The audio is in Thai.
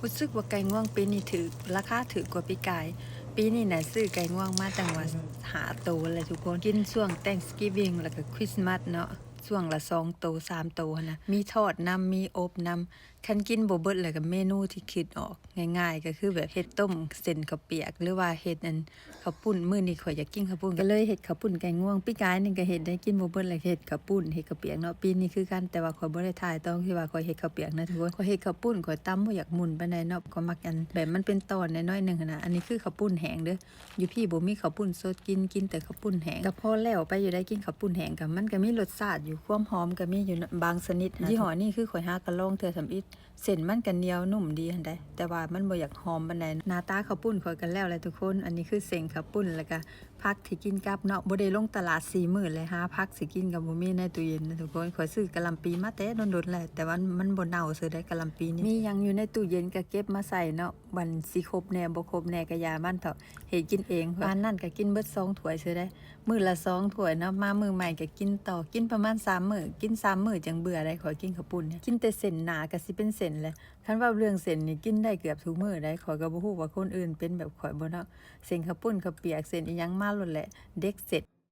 รู้สึกว่าไก่ง่วงปีนี้ถือราคาถือกว่าปีกายปีนี้น่ะซื้อไก่ง่วงมาตั้งว่าหาโตวเลยทุกคนกินช่วง Thanksgiving แล้วก็คริสต์มาสเนาะช่วงละ2 โตว3 โตวนะมีทอดนำมีอบนำคันกินบ่เบิดแล้วก็เมนูที่คิดออกง่ายๆก็คือแบบเฮ็ดต้มเส้นข้าวเปียกหรือว่าเฮ็ดอันข้าวปุ้นมื้อนี้ข้อยอยากกินข้าวปุ้นก็เลยเฮ็ดข้าวปุ้นไก่ง่วงปีกายนี่ก็เฮ็ดได้กินบ่เบิดแล้วเฮ็ดข้าวปุ้นเฮ็ดข้าวเปียกเนาะปีนี้คือกันแต่ว่าข้อยบ่ได้ถ่ายตอนที่ว่าข้อยเฮ็ดข้าวเปียกนะทุกคนข้อยเฮ็ดข้าวปุ้นข้อยตำบ่อยากหมุนปานใดเนาะข้อยมักอันแบบมันเป็นตอนน้อยๆนึงหั้นนะอันนี้คือข้าวปุ้นแห้งเด้ออยู่พี่บ่มีข้าวปุ้นสดกินแต่ข้าวปุ้นแห้งก็พอแล้วไปอยู่ได้กินข้าวปุ้นแห้งก็มันก็มีรสชาติอยู่ความหอมก็มีอยู่บางชนิดยี่ห้อนี้คือข้อยหาก็ลองเทื่อสำอิดเส้นมันก็เหนียวนุ่มดีหั่นใดแต่ว่ามันบ่อยากหอมปานใดหน้าตาข้าวปุ้นข้อยก็แล้วแหละทุกคนอันนี้คือเส้นข้าวปุ้นแล้วก็ผักที่กินกับเนาะบ่ได้ลงตลาด4 มื้อเลยหาผักสิกินก็บ่มีในตู้เย็นนะทุกคนข้อยซื้อกะหล่ำปีมาแต่โดนๆแหละแต่ว่ามันบ่เน่าซื่อได้กะหล่ำปีนี่มีหยังอยู่ในตู้เย็นก็เก็บมาใส่เนาะวันสิครบแหน่บ่ครบแหน่ก็อย่ามันเถาะเฮ็ดกินเองปานนั้นก็กินเบิด2 ถ้วยซื่อได้มื้อละ2 ถ้วยเนาะมามื้อใหม่ก็กินต่อกินประมาณ3 มื้อกิน3 มื้อจังเบื่อได้ขอยกินข้าวปุ้นเนี่ยกินแต่เส้นหนาก็สิเป็นเส้นแหละคันว่าเรื่องเส้นนี่กินได้เกือบทุกมื้อได้ข้อยก็บ่ฮู้ว่าคนอื่นเป็นแบบข้อยบ่เนาะเส้นข้าวปุ้นข้าวเปียกเส้นอีหยังมาโลดแหละเด็กเสร็จ